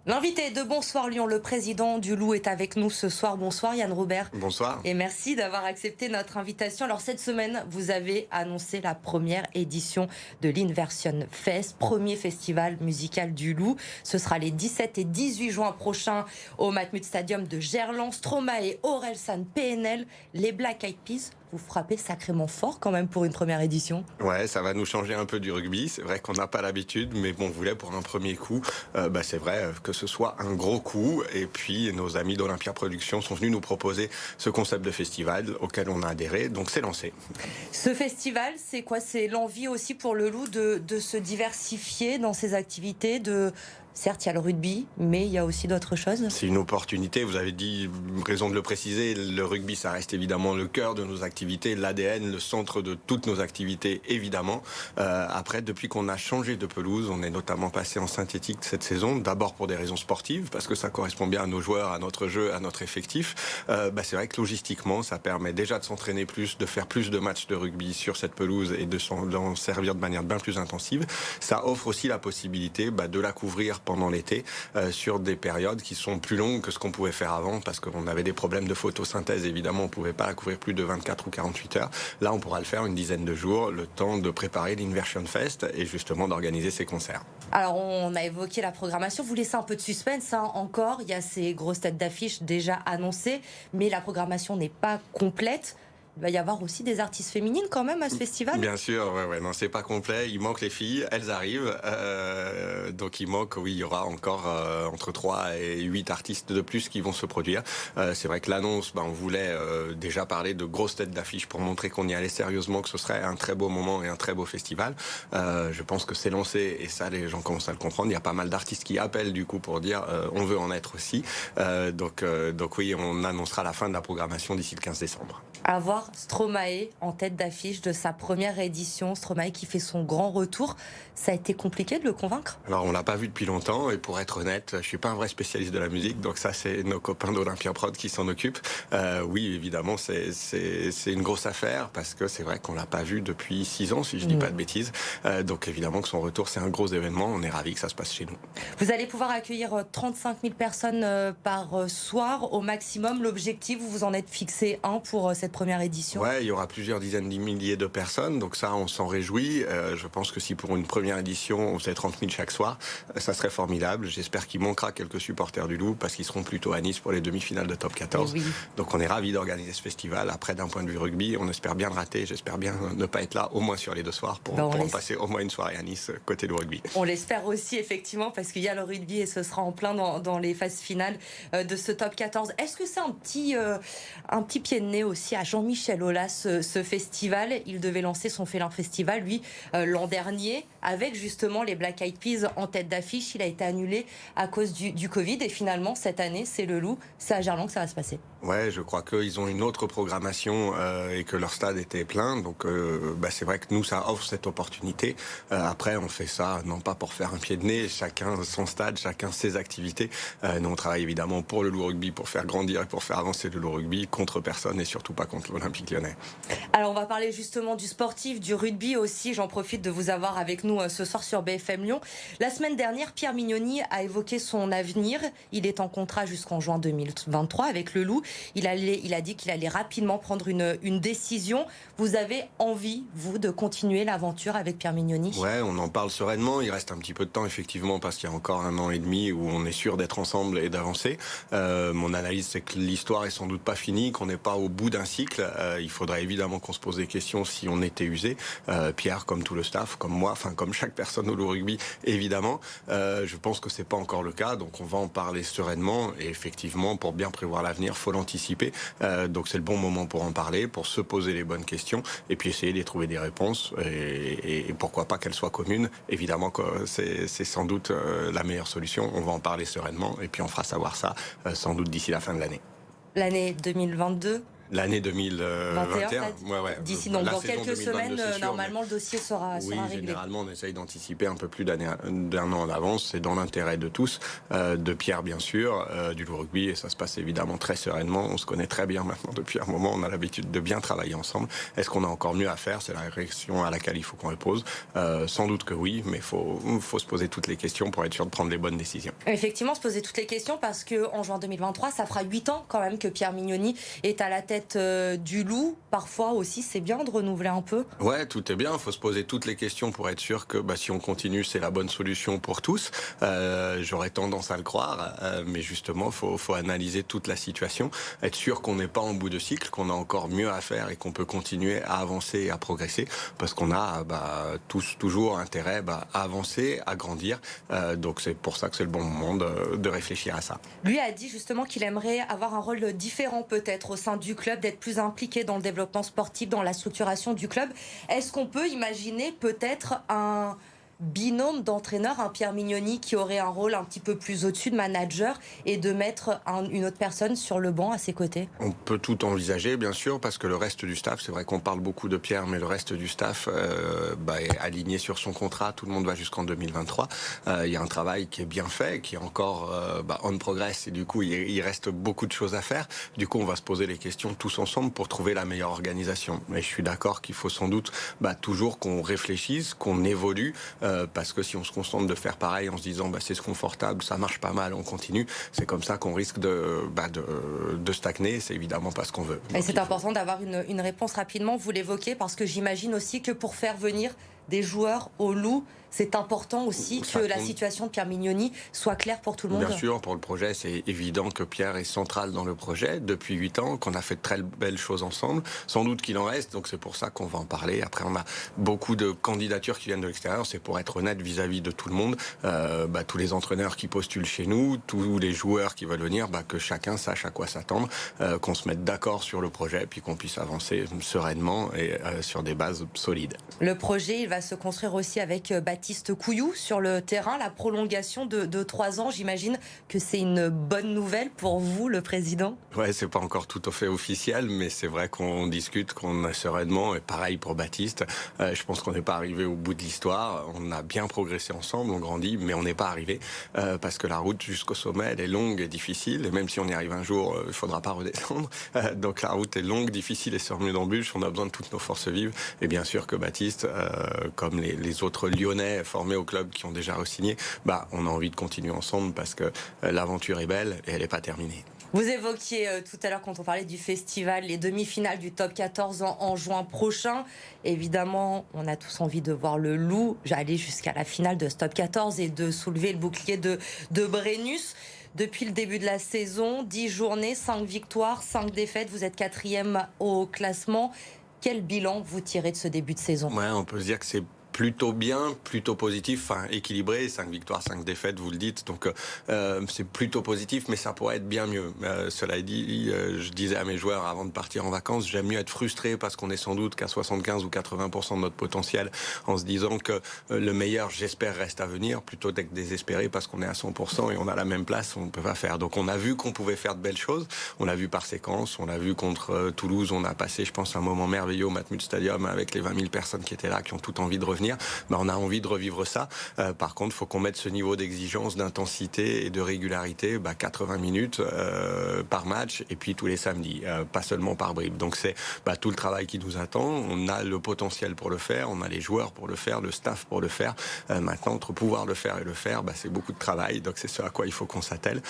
L'invité de Bonsoir Lyon, le président du Loup, est avec nous ce soir. Bonsoir Yann Robert. Bonsoir. Et merci d'avoir accepté notre invitation. Alors cette semaine, vous avez annoncé la première édition de l'Inversion Fest, premier festival musical du Loup. Ce sera les 17 et 18 juin prochains au Matmut Stadium de Gerland. Stromae, Orelsan, PNL, les Black Eyed Peas. Vous frappez sacrément fort quand même pour une première édition. Ouais, ça va nous changer un peu du rugby. C'est vrai qu'on n'a pas l'habitude, mais bon, on voulait pour un premier coup, c'est vrai que ce soit un gros coup. Et puis nos amis d'Olympia Productions sont venus nous proposer ce concept de festival auquel on a adhéré. Donc c'est lancé. Ce festival, c'est quoi? C'est l'envie aussi pour le Loup de se diversifier dans ses activités, Certes, il y a le rugby, mais il y a aussi d'autres choses. C'est une opportunité, vous avez dit, raison de le préciser, le rugby, ça reste évidemment le cœur de nos activités, l'ADN, le centre de toutes nos activités, évidemment. Après, depuis qu'on a changé de pelouse, on est notamment passé en synthétique cette saison, d'abord pour des raisons sportives, parce que ça correspond bien à nos joueurs, à notre jeu, à notre effectif. C'est vrai que logistiquement, ça permet déjà de s'entraîner plus, de faire plus de matchs de rugby sur cette pelouse et d'en servir de manière bien plus intensive. Ça offre aussi la possibilité de la couvrir pendant l'été sur des périodes qui sont plus longues que ce qu'on pouvait faire avant parce qu'on avait des problèmes de photosynthèse. Évidemment, on ne pouvait pas la couvrir plus de 24 ou 48 heures. Là, on pourra le faire une dizaine de jours, le temps de préparer l'Inversion Fest et justement d'organiser ces concerts. Alors, on a évoqué la programmation. Vous laissez un peu de suspense encore. Il y a ces grosses têtes d'affiche déjà annoncées, mais la programmation n'est pas complète. Il va y avoir aussi des artistes féminines quand même à ce festival. Bien sûr, non, c'est pas complet. Il manque les filles, elles arrivent. Donc il manque, oui, il y aura encore entre 3 et 8 artistes de plus qui vont se produire. C'est vrai que l'annonce, on voulait déjà parler de grosses têtes d'affiche pour montrer qu'on y allait sérieusement, que ce serait un très beau moment et un très beau festival. Je pense que c'est lancé et ça, les gens commencent à le comprendre. Il y a pas mal d'artistes qui appellent du coup pour dire on veut en être aussi. Donc oui, on annoncera la fin de la programmation d'ici le 15 décembre. À voir Stromae en tête d'affiche de sa première édition, Stromae qui fait son grand retour. Ça a été compliqué de le convaincre? Alors on l'a pas vu depuis longtemps et pour être honnête, je suis pas un vrai spécialiste de la musique, donc ça c'est nos copains d'Olympia Prod qui s'en occupent. Oui, évidemment c'est une grosse affaire parce que c'est vrai qu'on l'a pas vu depuis 6 ans si je dis pas de bêtises. Donc évidemment que son retour c'est un gros événement, on est ravis que ça se passe chez nous. Vous allez pouvoir accueillir 35 000 personnes par soir au maximum. L'objectif, vous vous en êtes fixé un pour cette première édition? Ouais, il y aura plusieurs dizaines de milliers de personnes, donc ça on s'en réjouit. Je pense que si pour une première édition on faisait 30 000 chaque soir, ça serait formidable. J'espère qu'il manquera quelques supporters du Loup parce qu'ils seront plutôt à Nice pour les demi-finales de Top 14. Oui. Donc on est ravis d'organiser ce festival. Après, d'un point de vue rugby, on espère bien le rater. J'espère bien ne pas être là au moins sur les 2 soirs pour en passer au moins une soirée à Nice côté du rugby. On l'espère aussi effectivement parce qu'il y a le rugby et ce sera en plein dans les phases finales de ce Top 14. Est-ce que c'est un petit pied de nez aussi à Jean-Michel Aulas, ce festival? Il devait lancer son Félin Festival, lui, l'an dernier, avec justement les Black Eyed Peas en tête d'affiche. Il a été annulé à cause du Covid et finalement, cette année, c'est le Loup, c'est à Gerland que ça va se passer. Ouais, je crois qu'ils ont une autre programmation et que leur stade était plein. Donc c'est vrai que nous, ça offre cette opportunité. Après, on fait ça non pas pour faire un pied de nez, chacun son stade, chacun ses activités. Nous, on travaille évidemment pour le Loup Rugby, pour faire grandir et pour faire avancer le Loup Rugby contre personne et surtout pas contre l'Olympique Lyonnais. Alors, on va parler justement du sportif, du rugby aussi. J'en profite de vous avoir avec nous ce soir sur BFM Lyon. La semaine dernière, Pierre Mignoni a évoqué son avenir. Il est en contrat jusqu'en juin 2023 avec le Loup. Il a dit qu'il allait rapidement prendre une décision. Vous avez envie, vous, de continuer l'aventure avec Pierre Mignoni? Ouais, on en parle sereinement. Il reste un petit peu de temps, effectivement, parce qu'il y a encore 1 an et demi où on est sûr d'être ensemble et d'avancer. Mon analyse, c'est que l'histoire est sans doute pas finie, qu'on n'est pas au bout d'un cycle. Il faudrait évidemment qu'on se pose des questions si on était usé. Pierre, comme tout le staff, comme moi, enfin comme chaque personne au Loup Rugby, évidemment. Je pense que c'est pas encore le cas, donc on va en parler sereinement. Et effectivement, pour bien prévoir l'avenir, faut l'anticiper. Donc c'est le bon moment pour en parler, pour se poser les bonnes questions et puis essayer d'y trouver des réponses et pourquoi pas qu'elles soient communes. Évidemment que c'est sans doute la meilleure solution. On va en parler sereinement et puis on fera savoir ça sans doute d'ici la fin de l'année. L'année 2022 L'année 2021. D'ici donc dans quelques semaines, normalement, le dossier sera réglé. Généralement, on essaye d'anticiper un peu plus d'un an en avance. C'est dans l'intérêt de tous, de Pierre bien sûr, du rugby, et ça se passe évidemment très sereinement. On se connaît très bien maintenant depuis un moment. On a l'habitude de bien travailler ensemble. Est-ce qu'on a encore mieux à faire? C'est la réflexion à laquelle il faut qu'on répose. Sans doute que oui, mais il faut se poser toutes les questions pour être sûr de prendre les bonnes décisions. Effectivement, se poser toutes les questions parce qu'en juin 2023, ça fera 8 ans quand même que Pierre Mignoni est à la tête du Loup. Parfois aussi, c'est bien de renouveler un peu. Ouais, tout est bien. Il faut se poser toutes les questions pour être sûr que si on continue, c'est la bonne solution pour tous. J'aurais tendance à le croire, mais justement, faut analyser toute la situation, être sûr qu'on n'est pas en bout de cycle, qu'on a encore mieux à faire et qu'on peut continuer à avancer et à progresser, parce qu'on a tous toujours intérêt à avancer, à grandir. Donc c'est pour ça que c'est le bon moment de réfléchir à ça. Lui a dit justement qu'il aimerait avoir un rôle différent peut-être au sein du club, d'être plus impliqué dans le développement sportif, dans la structuration du club. Est-ce qu'on peut imaginer peut-être un binôme d'entraîneur, un Pierre Mignoni qui aurait un rôle un petit peu plus au-dessus de manager et de mettre une autre personne sur le banc à ses côtés? On peut tout envisager, bien sûr, parce que le reste du staff, c'est vrai qu'on parle beaucoup de Pierre, mais le reste du staff est aligné sur son contrat. Tout le monde va jusqu'en 2023. Il y a un travail qui est bien fait, qui est encore on progress, et du coup, il reste beaucoup de choses à faire. Du coup, on va se poser les questions tous ensemble pour trouver la meilleure organisation. Mais je suis d'accord qu'il faut sans doute toujours qu'on réfléchisse, qu'on évolue, parce que si on se concentre de faire pareil en se disant c'est confortable, ça marche pas mal, on continue, c'est comme ça qu'on risque de stagner. C'est évidemment pas ce qu'on veut. Et c'est important d'avoir une réponse rapidement, vous l'évoquez, parce que j'imagine aussi que pour faire venir des joueurs au Loup, c'est important aussi que la situation de Pierre Mignoni soit claire pour tout le monde. Bien sûr, pour le projet, c'est évident que Pierre est central dans le projet depuis 8 ans, qu'on a fait de très belles choses ensemble. Sans doute qu'il en reste, donc c'est pour ça qu'on va en parler. Après, on a beaucoup de candidatures qui viennent de l'extérieur. C'est pour être honnête vis-à-vis de tout le monde. Tous les entraîneurs qui postulent chez nous, tous les joueurs qui veulent venir, que chacun sache à quoi s'attendre, qu'on se mette d'accord sur le projet, puis qu'on puisse avancer sereinement et sur des bases solides. Le projet, il va se construire aussi avec Baptiste Couillou sur le terrain. La prolongation de 3 ans, j'imagine que c'est une bonne nouvelle pour vous, le président? Ouais, c'est pas encore tout à fait officiel, mais c'est vrai qu'on discute, qu'on est sereinement, et pareil pour Baptiste. Je pense qu'on n'est pas arrivé au bout de l'histoire. On a bien progressé ensemble, on grandit, mais on n'est pas arrivé parce que la route jusqu'au sommet, elle est longue et difficile. Et même si on y arrive un jour, il faudra pas redescendre. Donc la route est longue, difficile et semée d'embûches. On a besoin de toutes nos forces vives. Et bien sûr que Baptiste, comme les autres Lyonnais formés au club qui ont déjà re-signé, on a envie de continuer ensemble parce que l'aventure est belle et elle n'est pas terminée. Vous évoquiez tout à l'heure, quand on parlait du festival, les demi-finales du top 14 en juin prochain. Évidemment, on a tous envie de voir le Loup aller jusqu'à la finale de ce top 14 et de soulever le bouclier de Brennus. Depuis le début de la saison, 10 journées, 5 victoires, 5 défaites. Vous êtes 4e au classement. Quel bilan vous tirez de ce début de saison? Ouais, on peut se dire que c'est plutôt bien, plutôt positif, équilibré, 5 victoires, 5 défaites, vous le dites, donc c'est plutôt positif, mais ça pourrait être bien mieux. Cela dit, je disais à mes joueurs avant de partir en vacances, j'aime mieux être frustré parce qu'on est sans doute qu'à 75 ou 80% de notre potentiel, en se disant que le meilleur, j'espère, reste à venir, plutôt d'être désespéré parce qu'on est à 100% et on a la même place, on ne peut pas faire. Donc on a vu qu'on pouvait faire de belles choses, on l'a vu par séquence, on l'a vu contre Toulouse, on a passé, je pense, un moment merveilleux au Matmut Stadium avec les 20 000 personnes qui étaient là, qui ont tout envie de revenir. On a envie de revivre ça. Par contre, il faut qu'on mette ce niveau d'exigence, d'intensité et de régularité, 80 minutes par match, et puis tous les samedis, pas seulement par bribes. Donc c'est tout le travail qui nous attend. On a le potentiel pour le faire, on a les joueurs pour le faire, le staff pour le faire. Maintenant, entre pouvoir le faire et le faire, c'est beaucoup de travail. Donc c'est ce à quoi il faut qu'on s'attelle,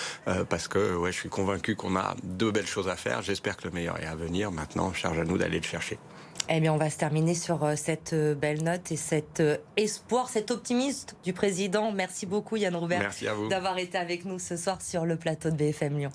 parce que je suis convaincu qu'on a de belles choses à faire. J'espère que le meilleur est à venir. Maintenant, charge à nous d'aller le chercher. Eh bien, on va se terminer sur cette belle note et cet espoir, cet optimisme du président. Merci beaucoup, Yann Roubert, Merci à vous d'avoir été avec nous ce soir sur le plateau de BFM Lyon.